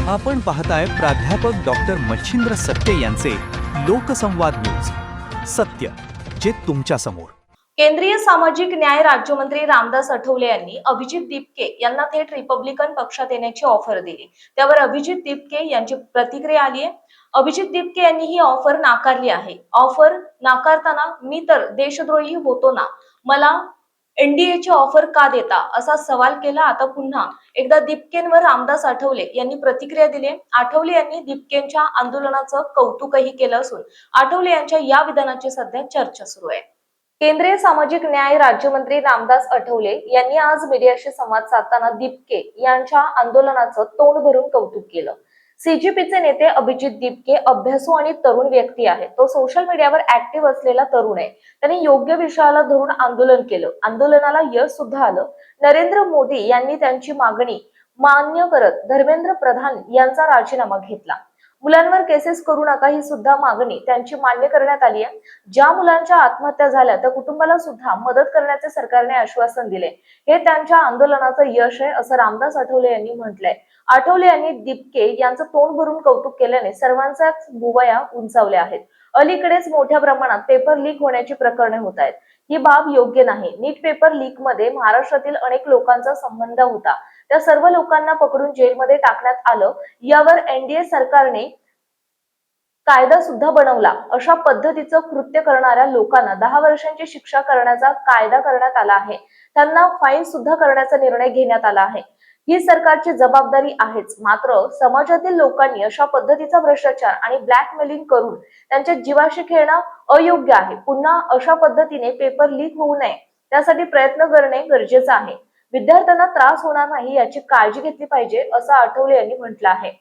आपण पाहताय प्राध्यापक डॉक्टर मच्छिंद्र सत्य यांचे लोकसंवाद न्यूज. सत्य जे तुमच्या समोर. केंद्रीय सामाजिक न्याय राज्यमंत्री रामदास आठवले यांनी अभिजित दीपके यांना थेट रिपब्लिकन पक्षात येण्याची ऑफर दिली. त्यावर अभिजित दीपके यांची प्रतिक्रिया आली आहे. अभिजित दीपके यांनी ही ऑफर नाकारली आहे. ऑफर नाकारताना मी तर देशद्रोही होतो ना, मला एनडीएची ऑफर का देता असा सवाल केला. आता पुन्हा एकदा दीपकेंवर रामदास आठवले यांनी प्रतिक्रिया दिली. आठवले यांनी दीपकेंच्या आंदोलनाचं कौतुकही केलं असून आठवले यांच्या या विधानाची सध्या चर्चा सुरू आहे. केंद्रीय सामाजिक न्याय राज्यमंत्री रामदास आठवले यांनी आज मीडियाशी संवाद साधताना दीपके यांच्या आंदोलनाचं तोंड भरून कौतुक केलं. सीजेपीचे नेते अभिजित दीपके अभ्यासू आणि तरुण व्यक्ती आहे. तो सोशल मीडियावर ऍक्टिव्ह असलेला तरुण आहे. त्यांनी योग्य विषयाला धरून आंदोलन केलं. आंदोलनाला यश सुद्धा आलं. नरेंद्र मोदी यांनी त्यांची मागणी मान्य करत धर्मेंद्र प्रधान यांचा राजीनामा घेतला. मुलांवर केसेस करू नका ही सुद्धा मागणी त्यांची मान्य करण्यात आली आहे. ज्या मुलांच्या आत्महत्या झाल्या त्या कुटुंबाला सुद्धा मदत करण्याचे सरकारने आश्वासन दिले. हे त्यांच्या आंदोलनाचं यश आहे असं रामदास आठवले यांनी म्हटलंय. आठवले यांनी दीपके यांचं तोंड भरून कौतुक केल्याने सर्वांच्याच भुवया उंचावल्या आहेत. अलीकडेच मोठ्या प्रमाणात पेपर लीक होण्याची प्रकरणे होत आहेत. ही बाब योग्य नाही. नीट पेपर लीक मध्ये महाराष्ट्रातील अनेक लोकांचा संबंध होता. त्या सर्व लोकांना पकडून जेलमध्ये टाकण्यात आलं. यावर एनडीए सरकारने कायदा सुद्धा बनवला. अशा पद्धतीचं कृत्य करणाऱ्या लोकांना 10 वर्षांची शिक्षा करण्याचा कायदा करण्यात आला आहे. त्यांना फाईन सुद्धा करण्याचा निर्णय घेण्यात आला आहे. ही सरकारची जबाबदारी आहेच. मात्र समाजातील लोकांनी अशा पद्धतीचा भ्रष्टाचार आणि ब्लॅकमेलिंग करून त्यांच्या जीवाशी खेळणं अयोग्य आहे. पुन्हा अशा पद्धतीने पेपर लीक होऊ नये त्यासाठी प्रयत्न करणे गरजेचे आहे. विद्यार्थ्यांना त्रास होणार नाही याची काळजी घेतली पाहिजे असं आठवले यांनी म्हटलं आहे.